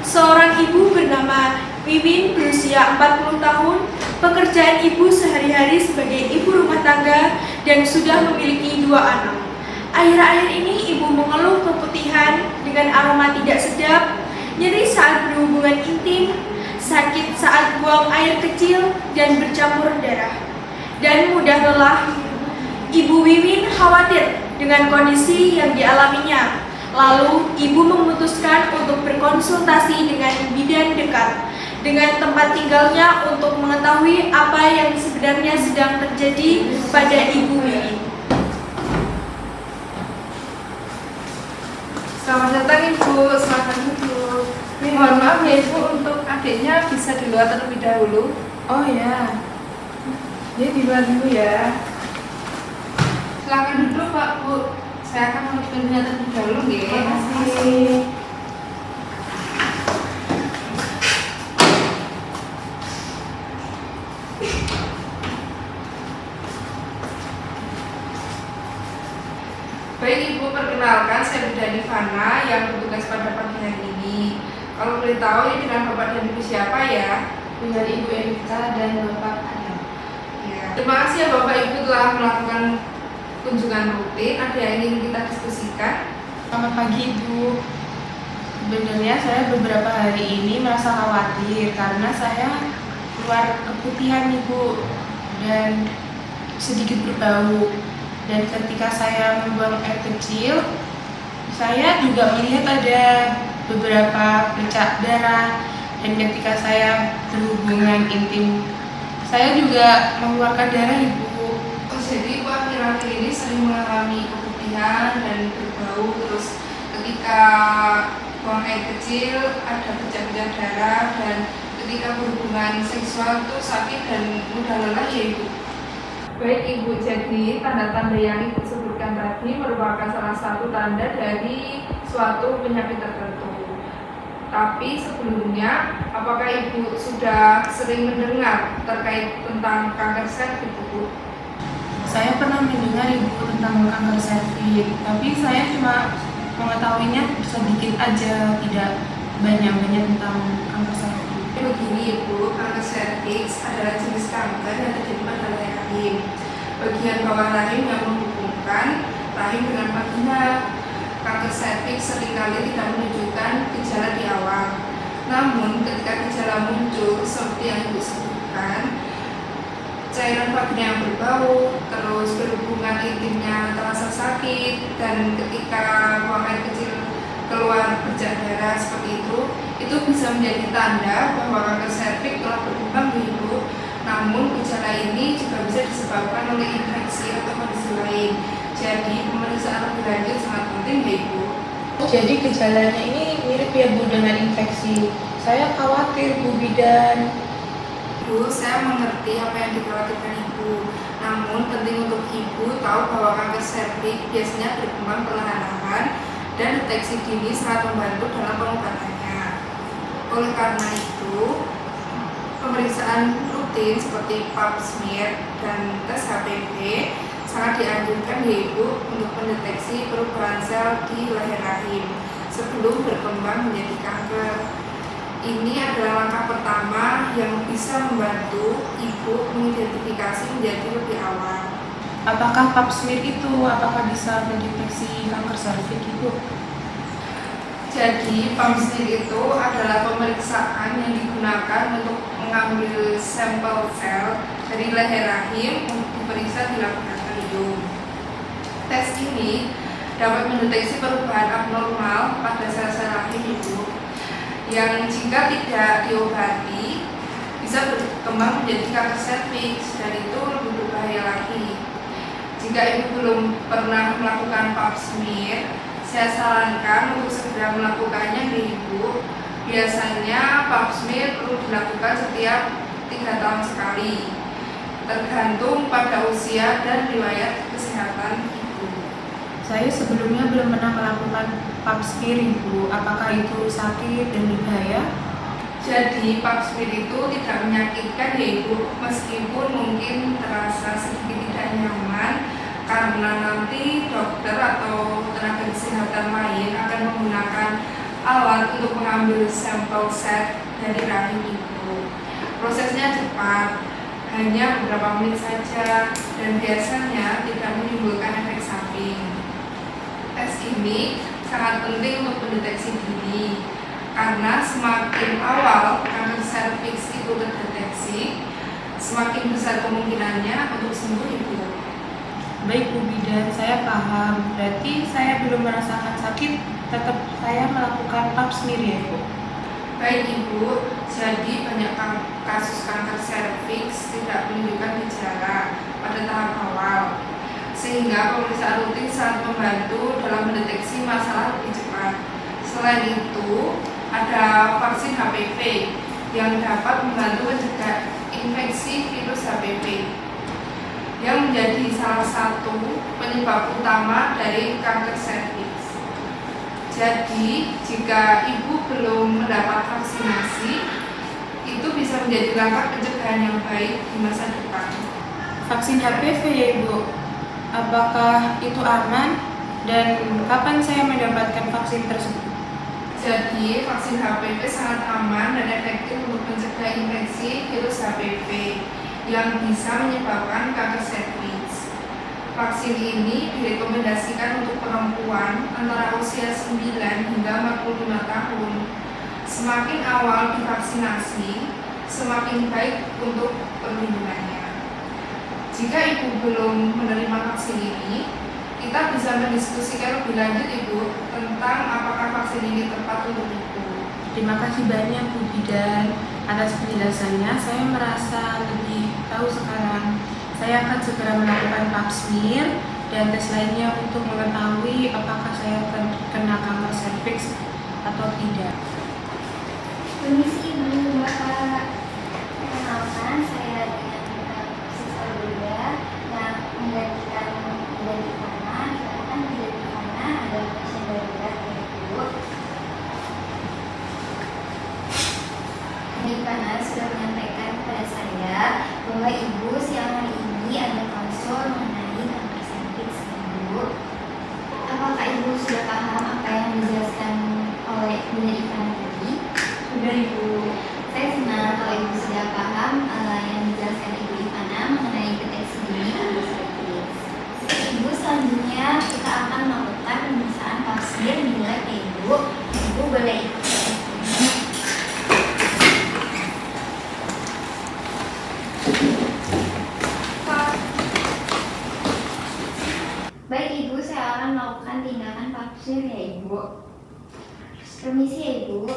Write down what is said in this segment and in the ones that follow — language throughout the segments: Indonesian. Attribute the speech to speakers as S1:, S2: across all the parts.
S1: Seorang ibu bernama Wiwin berusia 40 tahun, pekerjaan ibu sehari-hari sebagai ibu rumah tangga dan sudah memiliki 2 anak. Akhir-akhir ini ibu mengeluh keputihan dengan aroma tidak sedap, nyeri saat berhubungan intim, sakit saat buang air kecil dan bercampur darah, dan mudah lelah. Ibu Wiwin khawatir dengan kondisi yang dialaminya. Lalu, ibu memutuskan untuk berkonsultasi dengan bidan dekat dengan tempat tinggalnya untuk mengetahui apa yang sebenarnya sedang terjadi pada ibu Wiwin.
S2: Selamat datang Ibu, selamat duduk. Mohon maaf ya Ibu, untuk adiknya bisa di luar terlebih dahulu.
S3: Oh ya, dia di luar dulu ya.
S2: Silakan duduk Pak Bu, saya akan menunjukkannya terlebih dahulu ya.
S3: Terima kasih.
S2: Baik Ibu, perkenalkan saya Bidani Fana yang bertugas pada pagi hari ini. Kalau boleh tahu ini dengan Bapak dan Ibu siapa ya?
S3: Dengan Ibu Erika dan Bapak Adam.
S2: Ya. Terima kasih ya Bapak Ibu telah melakukan kunjungan rutin. Ada yang ingin kita diskusikan?
S3: Selamat pagi Ibu. Sebenarnya saya beberapa hari ini merasa khawatir karena saya keluar keputihan Ibu dan sedikit berbau. Dan ketika saya membuang air kecil, saya juga melihat ada beberapa bercak darah. Dan ketika saya berhubungan intim, saya juga mengeluarkan darah Ibu.
S2: Oh, jadi Ibu akhir-akhir ini sering mengalami keputihan dan berbau, terus ketika buang air kecil ada bercak-bercak darah, dan ketika berhubungan seksual itu sakit dan mudah lelah ya Ibu. Baik Ibu, jadi tanda-tanda yang Ibu sebutkan tadi merupakan salah satu tanda dari suatu penyakit tertentu. Tapi sebelumnya, apakah Ibu sudah sering mendengar terkait tentang kanker serviks Ibu?
S3: Saya pernah mendengar Ibu tentang kanker serviks, tapi saya cuma mengetahuinya sedikit aja, tidak banyak-banyak tentang kanker serviks.
S2: Begini Ibu, kanker serviks adalah jenis kanker yang terjadi pada rahim. Bagian bawah rahim yang menghubungkan rahim dengan vagina. Kanker serviks seringkali tidak menunjukkan gejala di awal. Namun ketika gejala muncul seperti yang Ibu sebutkan, cairan vagina yang berbau, terus berhubungan intimnya terasa sakit, dan ketika buang air kecil keluar bercak darah seperti itu bisa menjadi tanda bahwa kanker serviks telah berkembang di Ibu. Namun gejala ini juga bisa disebabkan oleh infeksi atau kondisi lain. Jadi pemeriksaan lebih lanjut sangat penting ya Ibu.
S3: Jadi gejalanya ini mirip ya Bu dengan infeksi. Saya khawatir Bu bidan.
S2: Bu, saya mengerti apa yang dikhawatirkan Ibu. Namun penting untuk Ibu tahu bahwa kanker serviks biasanya berkembang perlahan-lahan dan deteksi dini sangat membantu dalam pengobatannya. Oleh karena itu, pemeriksaan rutin seperti pap smear dan tes HPV sangat dianjurkan ya Ibu untuk mendeteksi perubahan sel di leher rahim sebelum berkembang menjadi kanker. Ini adalah langkah pertama yang bisa membantu Ibu mengidentifikasi menjadi lebih awal.
S3: Apakah pap smear itu bisa mendeteksi kanker serviks Ibu?
S2: Jadi pap smear itu adalah pemeriksaan yang digunakan untuk mengambil sampel sel dari leher rahim untuk diperiksa di laboratorium. Tes ini dapat mendeteksi perubahan abnormal pada sel-sel rahim Ibu yang jika tidak diobati bisa berkembang menjadi kanker serviks, dan itu lebih berbahaya lagi. Jika Ibu belum pernah melakukan pap smear, saya sarankan untuk segera melakukannya di Ibu. Biasanya pap smear perlu dilakukan setiap 3 tahun sekali, tergantung pada usia dan riwayat kesehatan Ibu.
S3: Saya sebelumnya belum pernah melakukan pap smear Ibu. Apakah itu sakit dan berbahaya?
S2: Jadi pap smear itu tidak menyakitkan ya Ibu, meskipun mungkin terasa sedikit tidak nyaman karena nanti dokter atau tenaga kesehatan lain akan menggunakan alat untuk mengambil sampel set dari rahim ibu. Prosesnya cepat, hanya beberapa menit saja, dan biasanya tidak menimbulkan efek samping. Tes ini sangat penting untuk mendeteksi dini, karena semakin awal kanker serviks itu terdeteksi, semakin besar kemungkinannya untuk sembuh ibu.
S3: Baik Bu Bidan, saya paham. Berarti saya belum merasakan sakit, tetap saya melakukan pap smear ya Bu?
S2: Baik ibu, jadi banyak kasus kanker serviks tidak menunjukkan gejala pada tahap awal, sehingga pemeriksaan rutin sangat membantu dalam mendeteksi masalah lebih cepat. Selain itu, ada vaksin HPV yang dapat membantu mencegah infeksi virus HPV yang menjadi salah satu penyebab utama dari kanker serviks. Jadi, jika ibu belum mendapat vaksinasi, itu bisa menjadi langkah pencegahan yang baik di masa depan.
S3: Vaksin HPV ya Ibu? Apakah itu aman? Dan kapan saya mendapatkan vaksin tersebut?
S2: Jadi, vaksin HPV sangat aman dan efektif untuk mencegah infeksi virus HPV yang bisa menyebabkan kanker serviks. Vaksin ini direkomendasikan untuk perempuan antara usia 9 hingga 45 tahun. Semakin awal divaksinasi, semakin baik untuk perlindungannya. Jika ibu belum menerima vaksin ini, kita bisa mendiskusikan lebih lanjut ibu tentang apakah vaksin ini tepat untuk ibu.
S3: Terima kasih banyak Bu Bidan atas penjelasannya. Saya merasa lebih tahu sekarang. Saya akan segera melakukan pap smear dan tes lainnya untuk mengetahui apakah saya kena kanker serviks atau tidak.
S4: Permisi Ibu, Bapak. Perkenalkan, saya dengan siswa Buddha yang menggantikan di mana, dikarenakan di mana ada pasien darurat ya Ibu. Di mana sudah menyampaikan kepada saya bahwa Ibu siang hari ini ada konsul mengenai kanker serviks Ibu. Apakah Ibu sudah paham apa yang dijelaskan oleh Bu Ivana tadi?
S1: Sudah Ibu.
S4: Saya senang kalau Ibu sudah paham yang dijelaskan Ibu Ivana mengenai deteksi dini kanker serviks. Ibu, selanjutnya kita akan melakukan pemeriksaan pap smear di lab ya Ibu. Ibu boleh ikut saya. Baik Ibu, saya akan melakukan tindakan pap smear ya Ibu. Permisi ya Ibu.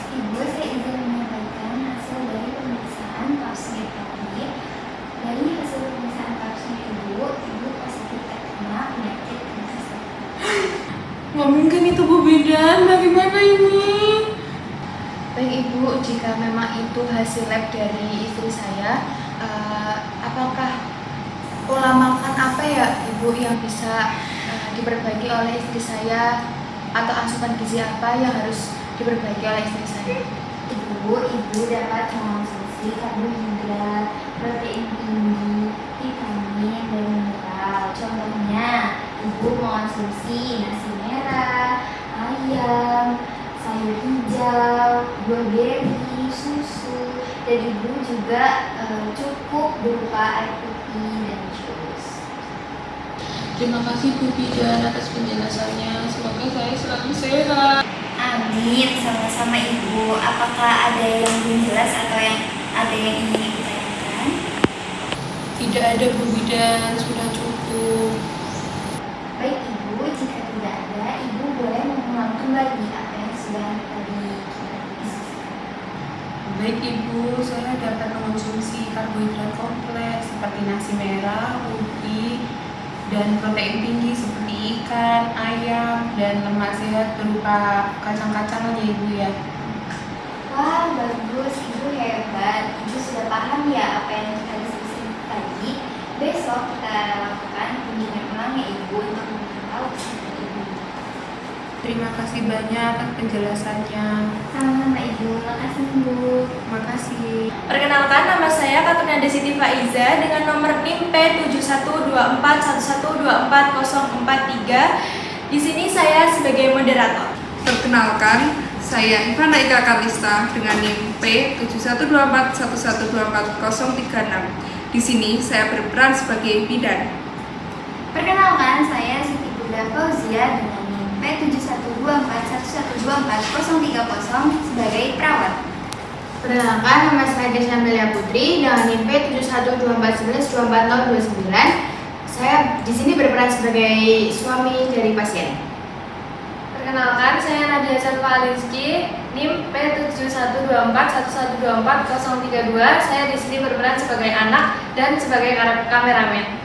S4: Ibu, saya izin menyampaikan hasil dari pemeriksaan pap smear tadi. Dari hasil pemeriksaan pap smear Ibu positif terkena penyakit kanker serviks.
S3: Nggak mungkin itu Bu Bidan, bagaimana ini?
S5: Baik Ibu, jika memang itu hasil lab dari istri saya, apakah pola makan apa ya Ibu yang bisa diperbaiki oleh istri saya, atau asupan gizi apa yang harus diperbaiki oleh istri saya?
S4: Ibu dapat mengonsumsi karbohidrat, protein tinggi, vitamin, dan mineral. Contohnya, Ibu mengonsumsi nasi merah, ayam, sayur hijau, buah beri, susu, dan Ibu juga cukup berupa air putih dan jus.
S3: Terima kasih Bu Bidan atas penjelasannya. Semoga saya selalu sehat.
S4: Amin, sama-sama Ibu. Apakah ada yang belum jelas atau yang ada yang ingin Ibu tanyakan?
S3: Tidak ada Bu Bidan, sudah cukup.
S4: Baik Ibu, jika tidak ada, Ibu boleh mengulang kembali apa yang sudah tadi kita diskusikan.
S3: Baik Ibu, saya dapat mengonsumsi karbohidrat kompleks seperti nasi merah, ubi, dan protein tinggi seperti ikan, ayam, dan lemak sehat berupa kacang-kacangan ya Ibu ya.
S4: Wah, bagus, Ibu hebat. Ibu sudah paham ya apa yang kita diskusikan tadi. Besok kita lakukan kunjungan ulang ya Ibu untuk memantau tahu kepada Ibu.
S3: Terima kasih banyak atas penjelasannya.
S4: Sama-sama Ibu, makasih Bu.
S3: Makasih.
S1: Perkenalkan, nama saya Katrina Desiti Faiza dengan nomor NIM P712411244043. Di sini saya sebagai moderator.
S2: Perkenalkan, saya Ivana Ika Kalista dengan NIM P712411244036. Di sini saya berperan sebagai bidan.
S4: Perkenalkan, saya Siti Bunda Fauzia dengan NIM P712411244030 sebagai perawat.
S5: Perkenalkan, nama saya Desya Melia Putri dengan NIM P712411244029. Saya di sini berperan sebagai suami dari pasien.
S6: Perkenalkan, saya Nadia Salva Alizki, NIM P712411244032. Saya di sini berperan sebagai anak dan sebagai kameramen.